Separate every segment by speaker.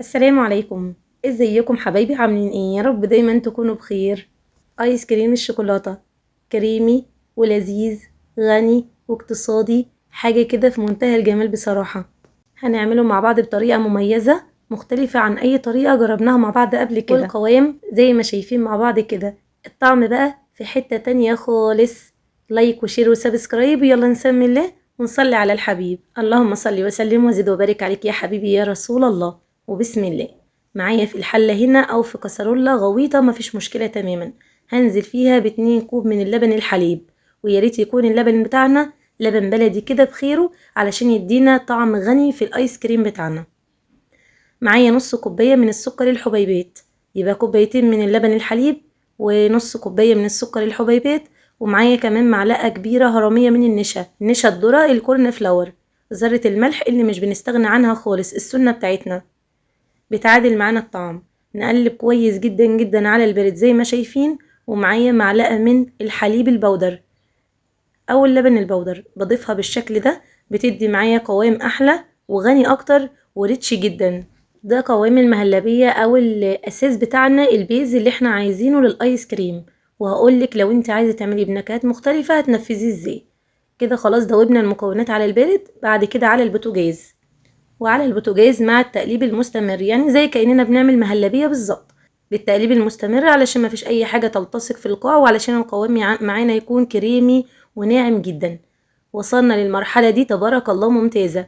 Speaker 1: السلام عليكم. ازيكم حبايبي؟ عاملين ايه؟ يا رب دايما تكونوا بخير. ايس كريم الشوكولاتة كريمي ولذيذ، غني واقتصادي، حاجة كده في منتهى الجمال بصراحة. هنعمله مع بعض بطريقة مميزة مختلفة عن اي طريقة جربناها مع بعض قبل كده، والقوام زي ما شايفين مع بعض كده. الطعم بقى في حتة تانية خالص. لايك وشير وسبسكرايب، يلا نسمي الله ونصلي على الحبيب. اللهم صل وسلم وزد وبارك عليك يا حبيبي يا رسول الله. وبسم الله. معايا في الحلة هنا او في كسرولة غويطة مفيش مشكلة تماما. هنزل فيها ب2 كوب من اللبن الحليب، ويا ريت يكون اللبن بتاعنا لبن بلدي كده بخيره علشان يدينا طعم غني في الايس كريم بتاعنا. معايا نص كوباية من السكر الحبيبات، يبقى كوبايتين من اللبن الحليب ونص كوباية من السكر الحبيبات. ومعايا كمان معلقة كبيرة هرمية من النشا الذرة الكورن فلاور. ذرة الملح اللي مش بنستغنى عنها خالص، السنة بتاعتنا بتعادل معانا الطعم. نقلب كويس جدا جدا على البارد زي ما شايفين. ومعايا معلقة من الحليب البودر او اللبن البودر، بضيفها بالشكل ده، بتدي معايا قوام احلى وغني اكتر وريتش جدا. ده قوام المهلبية او الاساس بتاعنا، البيز اللي احنا عايزينه للايس كريم. وهقولك لو انت عايزة تعملي بنكهات مختلفة هتنفذيه ازاي. كده خلاص دوبنا المكونات على البارد. بعد كده على البوتاجاز، وعلى البوتاجاز مع التقليب المستمر، يعني زي كأننا بنعمل مهلبية بالظبط، بالتقليب المستمر علشان ما فيش اي حاجة تلتصق في القاع، وعلشان القوام معانا يكون كريمي وناعم جدا. وصلنا للمرحلة دي تبارك الله ممتازة.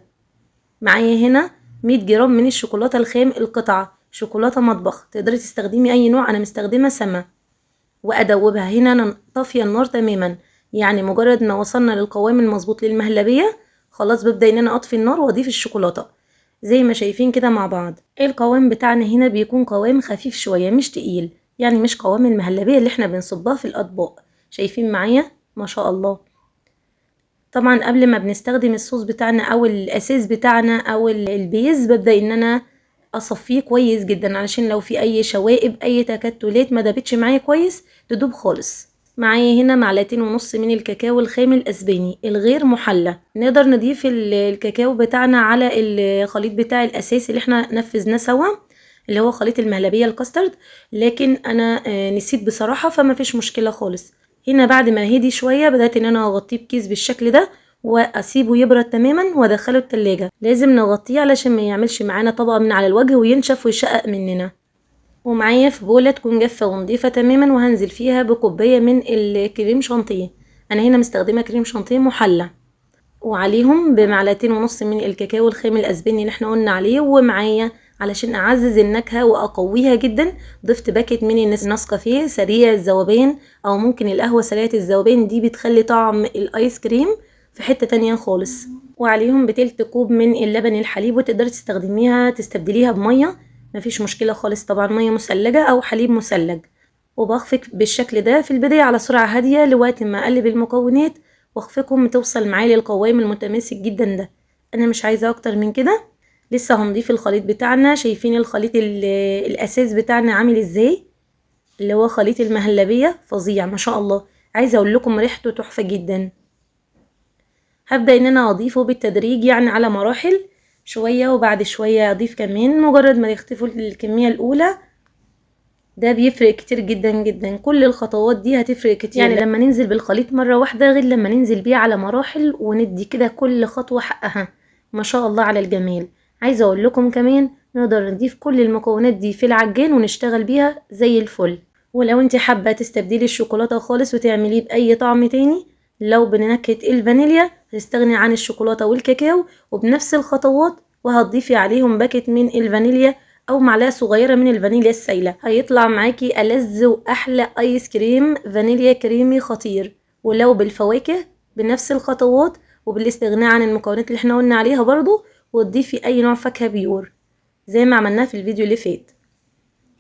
Speaker 1: معايا هنا 100 جرام من الشوكولاتة الخام القطعة، شوكولاتة مطبخ، تقدري تستخدمي اي نوع، انا مستخدمة سما. وادوبها هنا، انا طافية النار تماما، يعني مجرد ما وصلنا للقوام المظبوط للمهلبية خلاص ببدأ ان انا اطفي النار واضيف الشوكولاتة زي ما شايفين كده مع بعض. القوام بتاعنا هنا بيكون قوام خفيف شوية مش تقيل، يعني مش قوام المهلبية اللي احنا بنصبها في الاطباق. شايفين معايا ما شاء الله. طبعا قبل ما بنستخدم الصوص بتاعنا او الاساس بتاعنا او البيز، ببدأ ان انا اصفيه كويس جدا علشان لو في اي شوائب اي تكتلات ما دابتش معايا كويس تدوب خالص. معايا هنا 2.5 معلقة من الكاكاو الخام الاسباني الغير محلى. نقدر نضيف الكاكاو بتاعنا على الخليط بتاع الاساس اللي احنا نفذناه سوا، اللي هو خليط المهلبية الكاسترد، لكن انا نسيت بصراحة، فما فيش مشكلة خالص. هنا بعد ما هدي شوية بدأت ان انا اغطيه بكيس بالشكل ده واسيبه يبرد تماما وادخله التلاجة. لازم نغطيه علشان ما يعملش معانا طبقة من على الوجه وينشف ويشقق مننا. ومعايا في بولة تكون جافة ونضيفة تماما، وهنزل فيها بكوباية من الكريم شانتيه. انا هنا مستخدمة كريم شانتيه محلى، وعليهم ب2.5 معلقة من الكاكاو الخام الاسباني اللي احنا قلنا عليه. ومعايا علشان اعزز النكهة واقويها جدا ضفت باكت من النسكافيه سريع الذوبان، او ممكن القهوة سريعة الذوبان، دي بتخلي طعم الايس كريم في حتة تانية خالص. وعليهم بتلت كوب من اللبن الحليب، وتقدري تستخدميها تستبدليها بمية، مفيش مشكلة خالص طبعا، مية مثلجة او حليب مثلج. وبخفق بالشكل ده في البداية على سرعة هادية لغاية ما اقلب المكونات واخفقهم توصل معايا للقوام المتماسك جدا ده. انا مش عايزة اكتر من كده. لسه هنضيف الخليط بتاعنا. شايفين الخليط الاساس بتاعنا عامل ازاي، اللي هو خليط المهلبية فظيع ما شاء الله. عايزة اقول لكم ريحته تحفة جدا. هبدأ ان انا اضيفه بالتدريج، يعني على مراحل، شوية وبعد شوية اضيف كمان مجرد ما يختفوا الكمية الاولى. ده بيفرق كتير جدا جدا، كل الخطوات دي هتفرق كتير، يعني لما ننزل بالخليط مرة واحدة غير لما ننزل بيه على مراحل وندي كده كل خطوة حقها. ما شاء الله على الجمال. عايزة اقول لكم كمان نقدر نضيف كل المكونات دي في العجان ونشتغل بيها زي الفل. ولو انت حابة تستبدلي الشوكولاتة خالص وتعمليه بأي طعم تاني، لو بنكهة الفانيليا هتستغني عن الشوكولاتة والكاكاو وبنفس الخطوات، وهتضيفي عليهم باكت من الفانيليا او معلقة صغيرة من الفانيليا السايلة، هيطلع معاكي ألذ واحلى ايس كريم فانيليا كريمي خطير. ولو بالفواكه بنفس الخطوات وبالاستغناء عن المكونات اللي احنا قلنا عليها برضو، وتضيفي اي نوع فاكهة بيور زي ما عملناه في الفيديو اللي فات.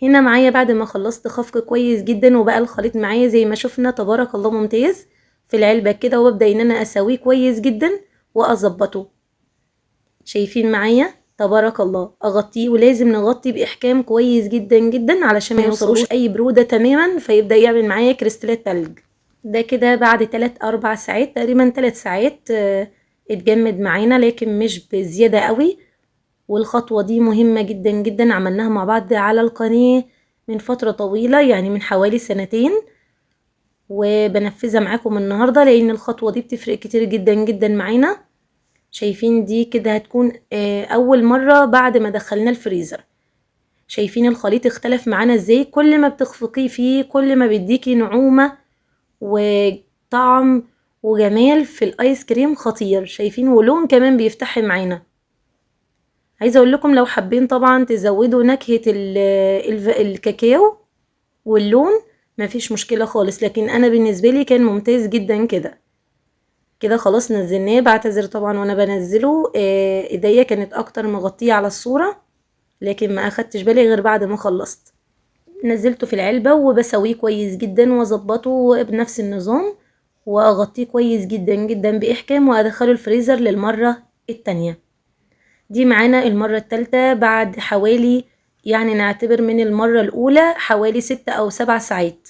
Speaker 1: هنا معايا بعد ما خلصت خفق كويس جدا وبقى الخليط معايا زي ما شفنا تبارك الله ممتاز في العلبة كده، وببدأ ان انا اسويه كويس جدا واظبطه. شايفين معايا تبارك الله. اغطيه، ولازم نغطي باحكام كويس جدا جدا علشان ما يوصلوش اي برودة تماما فيبدأ يعمل معايا كريستالات تلج. ده كده بعد 3-4 ساعات تقريبا، 3 ساعات اتجمد معانا لكن مش بزيادة قوي. والخطوة دي مهمة جدا جدا، عملناها مع بعض على القناة من فترة طويلة، يعني من حوالي 2 سنين، وبنفذها معاكم النهاردة لان الخطوة دي بتفرق كتير جدا جدا معانا. شايفين دي كده هتكون اول مرة بعد ما دخلنا الفريزر. شايفين الخليط اختلف معانا ازاي؟ كل ما بتخفقيه فيه كل ما بيديكي نعومة وطعم وجمال في الايس كريم خطير. شايفين؟ ولون كمان بيفتح معانا. عايزه اقول لكم لو حابين طبعا تزودوا نكهة الكاكاو واللون مفيش مشكلة خالص، لكن انا بالنسبة لي كان ممتاز جدا كده. كده خلاص نزلناه. بعتذر طبعا وانا بنزله، ايديا كانت اكتر مغطية على الصورة، لكن ما اخدتش بالي غير بعد ما خلصت. نزلته في العلبة وبسويه كويس جدا واظبطه بنفس النظام، واغطيه كويس جدا جدا باحكام، وادخله الفريزر للمرة التانية. دي معانا المرة التالتة بعد حوالي، يعني نعتبر من المرة الاولى حوالي 6 أو 7 ساعات.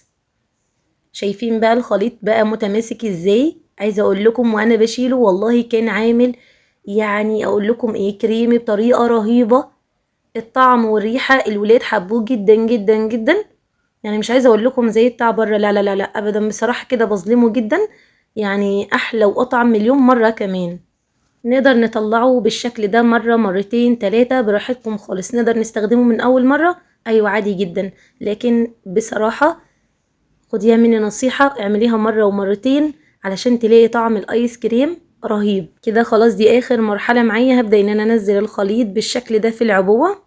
Speaker 1: شايفين بقى الخليط بقى متماسك ازاي؟ عايزة اقول لكم وانا بشيله والله كان عامل، يعني اقول لكم ايه، كريمي بطريقة رهيبة. الطعم والريحة الولاد حبوه جدا جدا جدا، يعني مش عايزة اقول لكم زي بتاع بره، لا لا لا لا ابدا، بصراحة كده بظلمه جدا، يعني احلى واطعم مليون مرة كمان. نقدر نطلعه بالشكل ده مرة مرتين 3 براحتكم خالص. نقدر نستخدمه من اول مرة، ايوه عادي جدا، لكن بصراحة خديها مني نصيحة، اعمليها مرة ومرتين علشان تلاقي طعم الايس كريم رهيب. كده خلاص دي اخر مرحلة معايا. هبدأ ان انا انزل الخليط بالشكل ده في العبوة،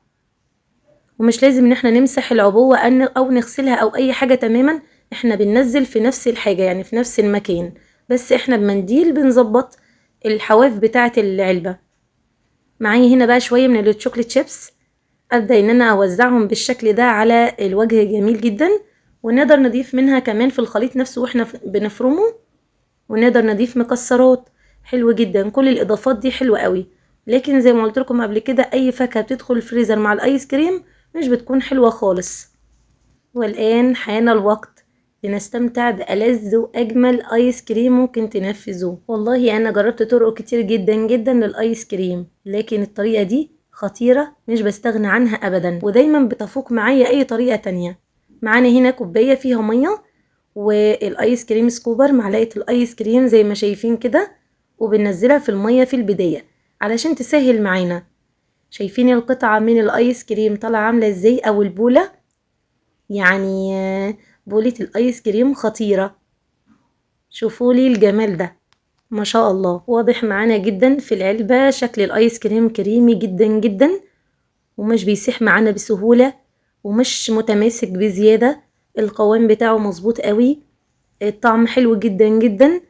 Speaker 1: ومش لازم ان احنا نمسح العبوة او نغسلها او اي حاجة تماما. احنا بننزل في نفس الحاجة، يعني في نفس المكان، بس احنا بمنديل بنظبط الحواف بتاعة العلبة. معايا هنا بقى شوية من الشوكليت شيبس، ابدأ ان انا اوزعهم بالشكل ده على الوجه، جميل جدا. ونقدر نضيف منها كمان في الخليط نفسه واحنا بنفرمه، ونقدر نضيف مكسرات. حلو جدا، كل الاضافات دي حلوة قوي، لكن زي ما قلت لكم قبل كده اي فاكهة بتدخل الفريزر مع الايس كريم مش بتكون حلوة خالص. والآن حان الوقت لنستمتع بألذ وأجمل آيس كريم ممكن تنفذوه. والله أنا جربت طرق كتير جدا جدا للآيس كريم، لكن الطريقة دي خطيرة مش بستغنى عنها أبدا، ودايما بتفوق معايا أي طريقة تانية. معانا هنا كوباية فيها مية، والآيس كريم سكوبر، معلقة الآيس كريم زي ما شايفين كده، وبننزلها في المية في البداية علشان تسهل معانا. شايفين القطعة من الآيس كريم طالعة عاملة ازاي، أو البولة، يعني بولة الايس كريم خطيرة. شوفوا لي الجمال ده، ما شاء الله. واضح معانا جدا في العلبة شكل الايس كريم كريمي جدا جدا، ومش بيسيح معانا بسهولة، ومش متماسك بزيادة. القوام بتاعه مظبوط قوي، الطعم حلو جدا جدا.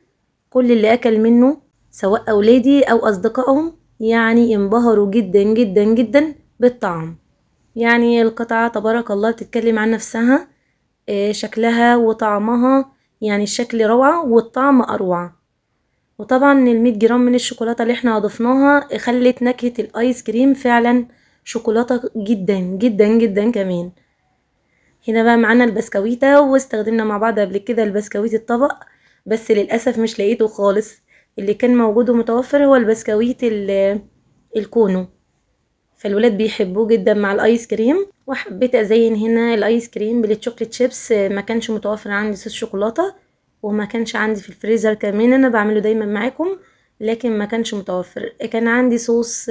Speaker 1: كل اللي اكل منه سواء اولادي او اصدقائهم يعني انبهروا جدا جدا جدا بالطعم. يعني القطعة تبارك الله بتتكلم عن نفسها، شكلها وطعمها، يعني الشكل روعة والطعم أروع. وطبعا 100 جرام من الشوكولاتة اللي احنا اضفناها خلت نكهة الايس كريم فعلا شوكولاتة جدا جدا جدا كمان. هنا بقى معانا البسكويتة، واستخدمنا مع بعض قبل كده البسكويت الطبق، بس للأسف مش لقيته خالص. اللي كان موجود ومتوفر هو البسكويت الكونو، فالولاد بيحبوه جدا مع الايس كريم. وحبيت ازين هنا الايس كريم بالشوكليت شيبس، ما كانش متوفر عندي صوص شوكولاته، وما كانش عندي في الفريزر كمان، انا بعمله دايما معاكم لكن ما كانش متوفر. كان عندي صوص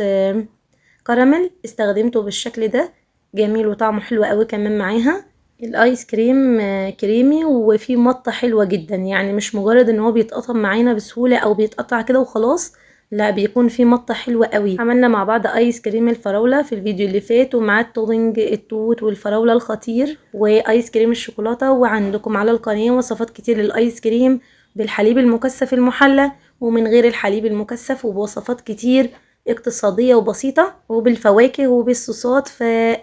Speaker 1: كراميل، استخدمته بالشكل ده، جميل وطعمه حلو قوي كمان معاها. الايس كريم كريمي وفيه مطة حلوة جدا، يعني مش مجرد ان هو بيتقطم معانا بسهولة او بيتقطع كده وخلاص، لا بيكون فيه مطة حلوة قوي. عملنا مع بعض ايس كريم الفراولة في الفيديو اللي فات، ومع التودنج التوت والفراولة الخطير، وايس كريم الشوكولاتة. وعندكم على القناة وصفات كتير للايس كريم بالحليب المكثف المحلى ومن غير الحليب المكثف، وبوصفات كتير اقتصادية وبسيطة، وبالفواكه وبالصوصات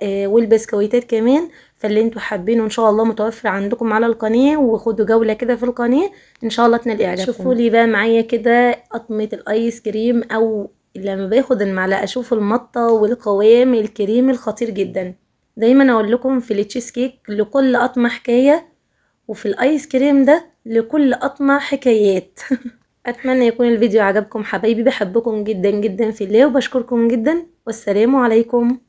Speaker 1: والبسكويتات كمان. فاللي انتوا حابينه ان شاء الله متوفر عندكم على القناة، وخدوا جولة كده في القناة ان شاء الله تنال اعجابكم. شوفوا لي بقى معايا كده قطمة الايس كريم، او لما باخد المعلقة اشوف المطة والقوام الكريمي الخطير جدا. دايما اقول لكم في التشيز كيك لكل قطمة حكاية، وفي الايس كريم ده لكل قطمة حكايات. اتمنى يكون الفيديو عجبكم حبايبي، بحبكم جدا جدا في الله، وبشكركم جدا والسلام عليكم.